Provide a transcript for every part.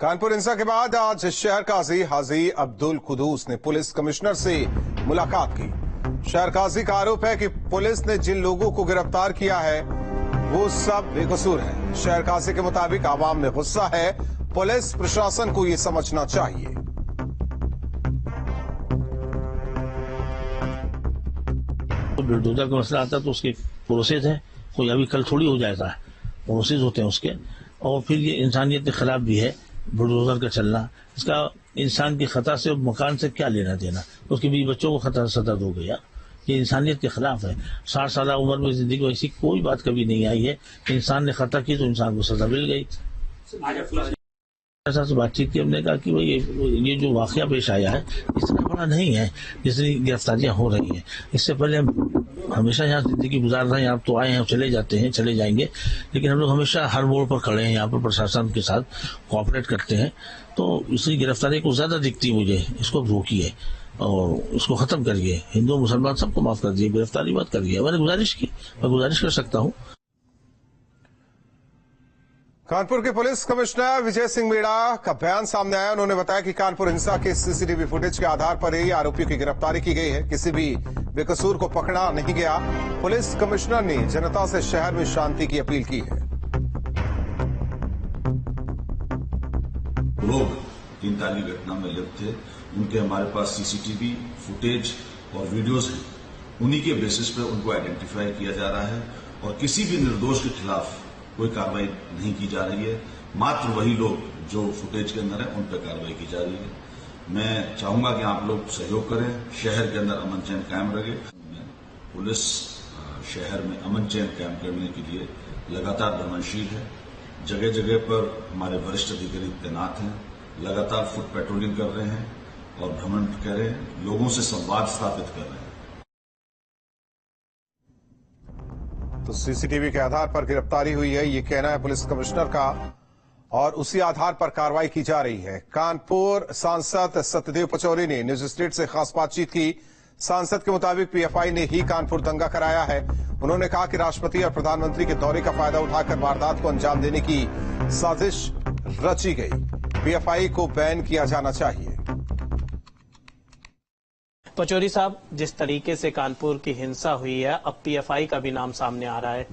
कानपुर हिंसा के बाद आज शहर काजी हाजी अब्दुल कुदूस ने पुलिस कमिश्नर से मुलाकात की। शहर काजी का आरोप है कि पुलिस ने जिन लोगों को गिरफ्तार किया है वो सब बेकसूर हैं। शहर काजी के मुताबिक आवाम में गुस्सा है, पुलिस प्रशासन को ये समझना चाहिए। बुलडोजर का मसला आता है तो उसके प्रोसेस है, कोई अभी कल थोड़ी हो जाएगा, प्रोसेस होते हैं उसके। और फिर ये इंसानियत के खिलाफ भी है बुलडोजर का चलना। इसका इंसान की खता से मकान से क्या लेना देना, उसके भी बच्चों को खतरा सजा दो गया। ये इंसानियत के खिलाफ है। 60 साल उम्र में जिंदगी में ऐसी कोई बात कभी नहीं आई है। इंसान ने खता की तो इंसान को सजा मिल गई। ऐसा से बातचीत की, हमने कहा कि भाई ये जो वाकया पेश आया है इतना बड़ा नहीं है जितनी गिरफ्तारियां हो रही हैं। इससे पहले हम हमेशा यहाँ जिंदगी गुजार रहे हैं। आप तो आए हैं, चले जाते हैं, चले जाएंगे, लेकिन हम लोग हमेशा हर मोड़ पर खड़े हैं, यहाँ पर प्रशासन के साथ कोऑपरेट करते हैं। तो इसकी गिरफ्तारी को ज्यादा दिखती मुझे, इसको रोकिए और इसको खत्म करिए। हिंदू मुसलमान सबको माफ कर दिए, गिरफ्तारी मत करिए। मैंने गुजारिश की, मैं गुजारिश कर सकता हूँ। कानपुर के पुलिस कमिश्नर विजय सिंह मीणा का बयान सामने आया। उन्होंने बताया कि कानपुर हिंसा के सीसीटीवी फुटेज के आधार पर ही आरोपियों की गिरफ्तारी की गई है। किसी भी बेकसूर को पकड़ा नहीं गया। पुलिस कमिश्नर ने जनता से शहर में शांति की अपील की है। लोग 3 तारीख घटना में लिप्त थे, उनके हमारे पास सीसीटीवी फुटेज और वीडियोज हैं। उन्हीं के बेसिस पे उनको आइडेंटिफाई किया जा रहा है और किसी भी निर्दोष के खिलाफ कोई कार्रवाई नहीं की जा रही है। मात्र वही लोग जो फुटेज के अंदर है उन पर कार्रवाई की जा रही है। मैं चाहूंगा कि आप लोग सहयोग करें, शहर के अंदर अमन चैन कायम रहे। पुलिस शहर में अमन चैन कायम करने के लिए लगातार भ्रमणशील है। जगह जगह पर हमारे वरिष्ठ अधिकारी तैनात हैं, लगातार फुट पेट्रोलिंग कर रहे हैं और भ्रमण कर रहे हैं, लोगों से संवाद स्थापित कर रहे हैं। तो सीसीटीवी के आधार पर गिरफ्तारी हुई है, ये कहना है पुलिस कमिश्नर का, और उसी आधार पर कार्रवाई की जा रही है। कानपुर सांसद सत्यदेव पचौरी ने न्यूज स्टेट से खास बातचीत की। सांसद के मुताबिक पीएफआई ने ही कानपुर दंगा कराया है। उन्होंने कहा कि राष्ट्रपति और प्रधानमंत्री के दौरे का फायदा उठाकर वारदात को अंजाम देने की साजिश रची गई। पीएफआई को बैन किया जाना चाहिए। पचौरी साहब, जिस तरीके से कानपुर की हिंसा हुई है, अब पीएफआई का भी नाम सामने आ रहा है।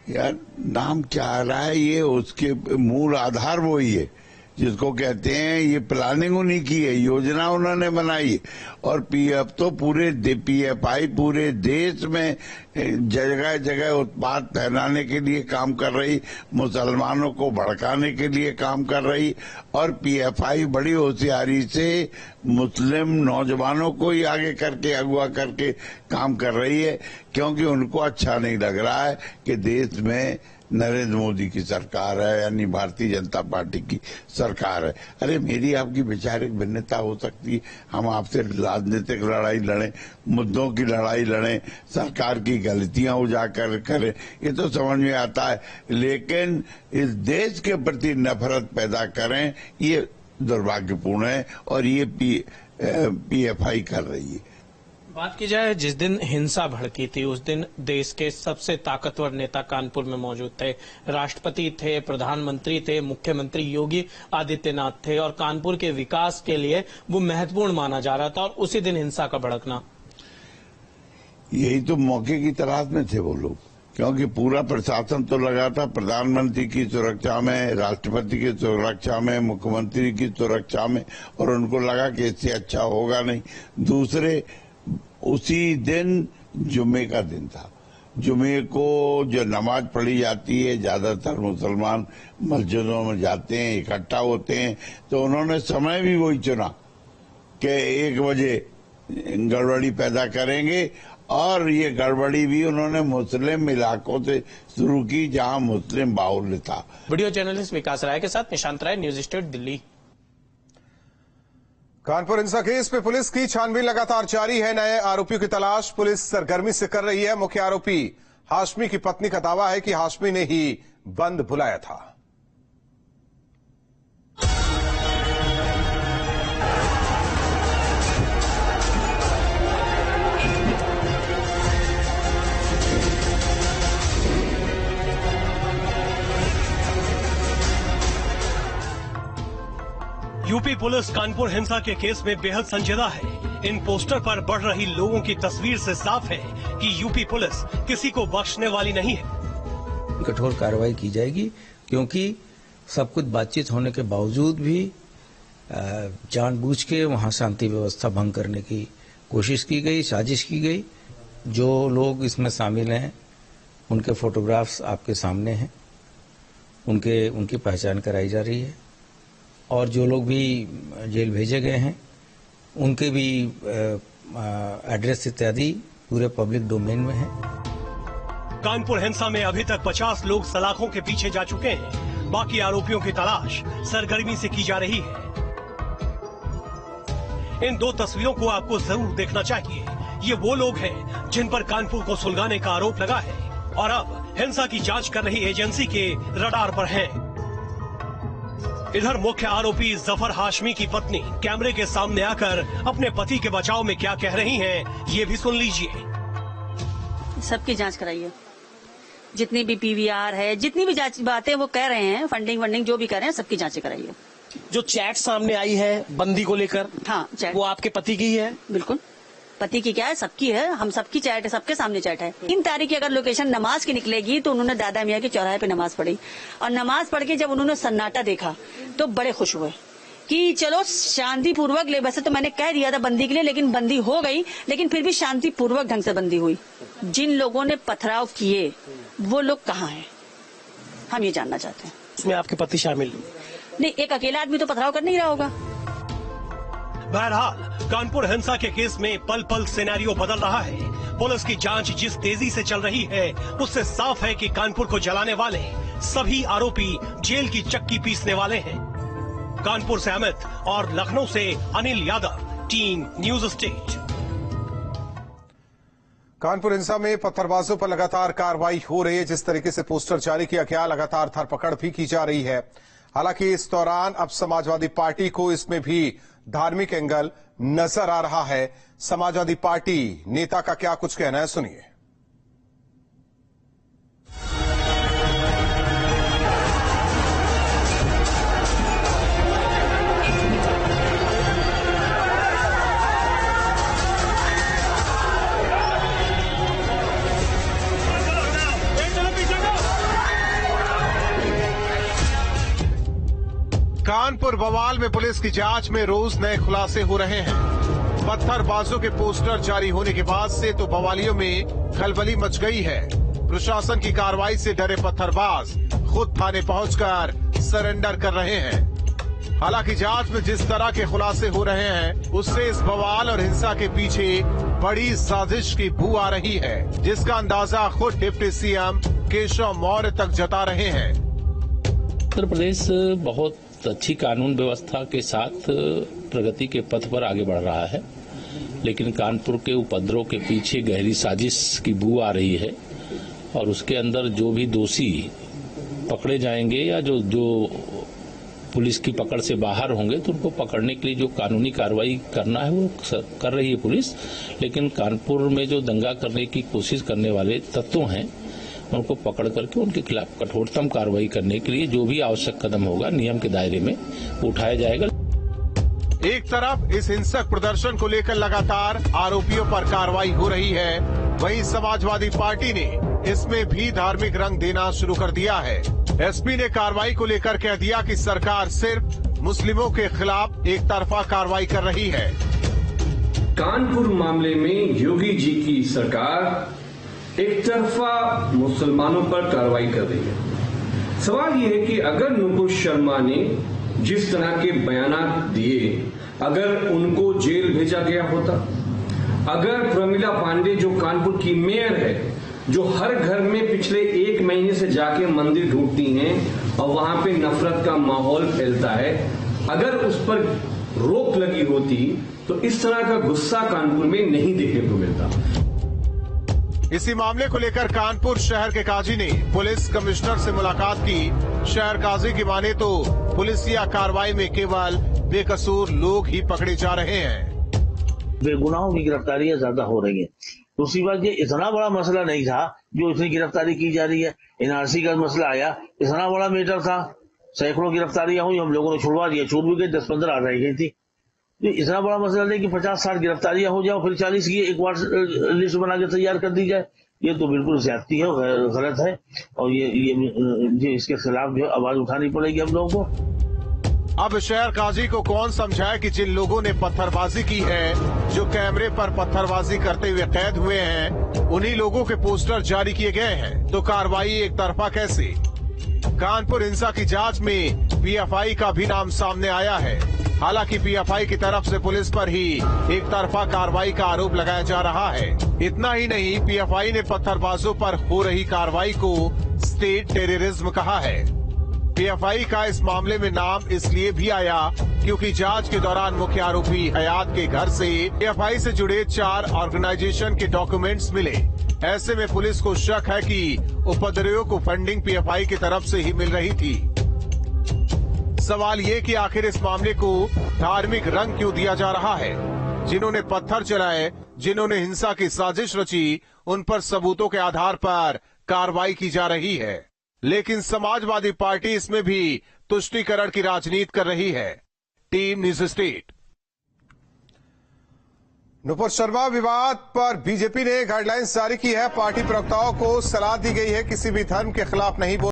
यार नाम क्या आ रहा है, ये उसके मूल आधार वही है जिसको कहते हैं ये प्लानिंग उन्हीं की है, योजना उन्होंने बनाई। और पीएफ तो पीएफआई पूरे देश में जगह जगह उत्पाद फैलाने के लिए काम कर रही, मुसलमानों को भड़काने के लिए काम कर रही। और पीएफआई बड़ी होशियारी से मुस्लिम नौजवानों को ही आगे करके अगवा करके काम कर रही है, क्योंकि उनको अच्छा नहीं लग रहा है कि देश में नरेंद्र मोदी की सरकार है, यानी भारतीय जनता पार्टी की सरकार है। अरे मेरी आपकी वैचारिक भिन्नता हो सकती है, हम आपसे राजनीतिक लड़ाई लड़ें, मुद्दों की लड़ाई लड़ें, सरकार की गलतियां उजागर करें, ये तो समझ में आता है, लेकिन इस देश के प्रति नफरत पैदा करें ये दुर्भाग्यपूर्ण है और ये पीएफआई कर रही है। बात की जाए, जिस दिन हिंसा भड़की थी उस दिन देश के सबसे ताकतवर नेता कानपुर में मौजूद थे। राष्ट्रपति थे, प्रधानमंत्री थे, मुख्यमंत्री योगी आदित्यनाथ थे और कानपुर के विकास के लिए वो महत्वपूर्ण माना जा रहा था। और उसी दिन हिंसा का भड़कना, यही तो मौके की तलाश में थे वो लोग, क्योंकि पूरा प्रशासन तो लगा था प्रधानमंत्री की सुरक्षा में, राष्ट्रपति की सुरक्षा में, मुख्यमंत्री की सुरक्षा में, और उनको लगा कि इससे अच्छा होगा नहीं। दूसरे उसी दिन जुम्मे का दिन था। जुम्मे को जो नमाज पढ़ी जाती है, ज्यादातर मुसलमान मस्जिदों में जाते हैं, इकट्ठा होते हैं, तो उन्होंने समय भी वही चुना कि 1 बजे गड़बड़ी पैदा करेंगे। और ये गड़बड़ी भी उन्होंने मुस्लिम इलाकों से शुरू की जहां मुस्लिम बाहुल्य था। वीडियो जर्नलिस्ट विकास राय के साथ निशांत राय, न्यूज स्टेट, दिल्ली। कानपुर हिंसा केस पे पुलिस की छानबीन लगातार जारी है। नए आरोपियों की तलाश पुलिस सरगर्मी से कर रही है। मुख्य आरोपी हाशमी की पत्नी का दावा है कि हाशमी ने ही बंद बुलाया था। यूपी पुलिस कानपुर हिंसा के केस में बेहद संजीदा है। इन पोस्टर पर बढ़ रही लोगों की तस्वीर से साफ है कि यूपी पुलिस किसी को बख्शने वाली नहीं है। कठोर कार्रवाई की जाएगी, क्योंकि सब कुछ बातचीत होने के बावजूद भी जानबूझ के वहां शांति व्यवस्था भंग करने की कोशिश की गई, साजिश की गई। जो लोग इसमें शामिल हैं उनके फोटोग्राफ्स आपके सामने हैं, उनकी पहचान कराई जा रही है, और जो लोग भी जेल भेजे गए हैं उनके भी एड्रेस इत्यादि पूरे पब्लिक डोमेन में है। कानपुर हिंसा में अभी तक 50 लोग सलाखों के पीछे जा चुके हैं। बाकी आरोपियों की तलाश सरगर्मी से की जा रही है। इन दो तस्वीरों को आपको जरूर देखना चाहिए। ये वो लोग हैं जिन पर कानपुर को सुलगाने का आरोप लगा है और अब हिंसा की जांच कर रही एजेंसी के रडार पर हैं। इधर मुख्य आरोपी जफर हाशमी की पत्नी कैमरे के सामने आकर अपने पति के बचाव में क्या कह रही हैं, ये भी सुन लीजिए। सबकी जांच कराइए, जितनी भी पीवीआर है, जितनी भी जांच बातें वो कह रहे हैं, फंडिंग जो भी कर रहे हैं, सबकी जांच कराइए। जो चैट सामने आई है बंदी को लेकर, हाँ, चैट वो आपके पति की है? बिल्कुल, पति की क्या है, सबकी है। हम सबकी चैट है, सबके सामने चैट है। 3 तारीख की अगर लोकेशन नमाज की निकलेगी तो उन्होंने दादा मियाँ के चौराहे पे नमाज पढ़ी, और नमाज पढ़ के जब उन्होंने सन्नाटा देखा तो बड़े खुश हुए कि चलो शांतिपूर्वक ले। वैसे तो मैंने कह दिया था बंदी के लिए, लेकिन बंदी हो गई, लेकिन फिर भी शांतिपूर्वक ढंग से बंदी हुई। जिन लोगों ने पथराव किए वो लोग कहाँ हैं, हम ये जानना चाहते हैं। उसमें आपके पति शामिल नहीं, एक अकेला आदमी तो पथराव कर नहीं रहा होगा। बहरहाल कानपुर हिंसा के केस में पल पल सिनेरियो बदल रहा है। पुलिस की जांच जिस तेजी से चल रही है उससे साफ है कि कानपुर को जलाने वाले सभी आरोपी जेल की चक्की पीसने वाले हैं। कानपुर से अमित और लखनऊ से Anil Yadav, team news state. Kanpur हिंसा में पत्थरबाजों पर लगातार कार्रवाई हो रही है। जिस तरीके से पोस्टर जारी किया गया, लगातार धरपकड़ भी की जा रही है। हालांकि इस दौरान अब समाजवादी पार्टी को इसमें भी धार्मिक एंगल नजर आ रहा है। समाजवादी पार्टी नेता का क्या कुछ कहना है, सुनिए। कानपुर बवाल में पुलिस की जांच में रोज नए खुलासे हो रहे हैं। पत्थरबाजों के पोस्टर जारी होने के बाद से तो बवालियों में खलबली मच गई है। प्रशासन की कार्रवाई से डरे पत्थरबाज खुद थाने पहुंचकर सरेंडर कर रहे हैं। हालांकि जांच में जिस तरह के खुलासे हो रहे हैं उससे इस बवाल और हिंसा के पीछे बड़ी साजिश की बू आ रही है, जिसका अंदाजा खुद डिप्टी सीएम केशव मौर्य तक जता रहे हैं। उत्तर प्रदेश बहुत अच्छी कानून व्यवस्था के साथ प्रगति के पथ पर आगे बढ़ रहा है, लेकिन कानपुर के उपद्रव के पीछे गहरी साजिश की बू आ रही है और उसके अंदर जो भी दोषी पकड़े जाएंगे या जो पुलिस की पकड़ से बाहर होंगे तो उनको पकड़ने के लिए जो कानूनी कार्रवाई करना है वो कर रही है पुलिस। लेकिन कानपुर में जो दंगा करने की कोशिश करने वाले तत्व हैं उनको पकड़ करके उनके खिलाफ कठोरतम कार्रवाई करने के लिए जो भी आवश्यक कदम होगा नियम के दायरे में उठाया जाएगा। एक तरफ इस हिंसक प्रदर्शन को लेकर लगातार आरोपियों पर कार्रवाई हो रही है, वहीं समाजवादी पार्टी ने इसमें भी धार्मिक रंग देना शुरू कर दिया है। एसपी ने कार्रवाई को लेकर कह दिया कि सरकार सिर्फ मुस्लिमों के खिलाफ एक तरफा कार्रवाई कर रही है। कानपुर मामले में योगी जी की सरकार एक तरफा मुसलमानों पर कार्रवाई कर रही है। सवाल यह है कि अगर नुपुर शर्मा ने जिस तरह के बयानात दिए, अगर उनको जेल भेजा गया होता, अगर प्रमिला पांडे जो कानपुर की मेयर है, जो हर घर में पिछले 1 महीने से जाके मंदिर ढूंढती हैं और वहां पे नफरत का माहौल फैलता है, अगर उस पर रोक लगी होती तो इस तरह का गुस्सा कानपुर में नहीं देखने को मिलता। इसी मामले को लेकर कानपुर शहर के काजी ने पुलिस कमिश्नर से मुलाकात की। शहर काजी की माने तो पुलिसिया कार्रवाई में केवल बेकसूर लोग ही पकड़े जा रहे हैं। बेगुनाहों की गिरफ्तारियां ज्यादा हो रही है। दूसरी बात, ये इतना बड़ा मसला नहीं था जो इतनी गिरफ्तारी की जा रही है। एनआरसी का मसला आया, इतना बड़ा मैटर था, सैकड़ों गिरफ्तारियां हुई, हम लोगों ने छुड़वा दिया, छूट भी गई, 10-15 आ रह गई थी। इतना बड़ा मसला नहीं कि 50-60 गिरफ्तारियां हो जाओ फिर 40 की एक बार लिस्ट बना के तैयार कर दी जाए। ये तो बिल्कुल ज्यादती है, गलत है, और ये इसके खिलाफ जो आवाज उठानी पड़ेगी हम लोगों को। अब शहर काजी को कौन समझाए कि जिन लोगों ने पत्थरबाजी की है, जो कैमरे पर पत्थरबाजी करते हुए कैद हुए हैं, उन्हीं लोगों के पोस्टर जारी किए गए हैं, तो कार्रवाई एक तरफा कैसे? कानपुर हिंसा की जांच में पीएफआई का भी नाम सामने आया है। हालांकि पीएफआई की तरफ से पुलिस पर ही एक तरफा कार्रवाई का आरोप लगाया जा रहा है। इतना ही नहीं, पीएफआई ने पत्थरबाजों पर हो रही कार्रवाई को स्टेट टेररिज्म कहा है। पीएफआई का इस मामले में नाम इसलिए भी आया क्योंकि जांच के दौरान मुख्य आरोपी हयात के घर से पीएफआई से जुड़े 4 ऑर्गेनाइजेशन के डॉक्यूमेंट्स मिले। ऐसे में पुलिस को शक है कि उपद्रवियों को फंडिंग पीएफआई की तरफ से ही मिल रही थी। सवाल ये कि आखिर इस मामले को धार्मिक रंग क्यों दिया जा रहा है? जिन्होंने पत्थर चलाए, जिन्होंने हिंसा की साजिश रची, उन पर सबूतों के आधार पर कार्रवाई की जा रही है। लेकिन समाजवादी पार्टी इसमें भी तुष्टीकरण की राजनीति कर रही है। Team news state. Nupur Sharma विवाद पर बीजेपी ने गाइडलाइंस जारी की है। पार्टी प्रवक्ताओं को सलाह दी गई है किसी भी धर्म के खिलाफ नहीं बोलना।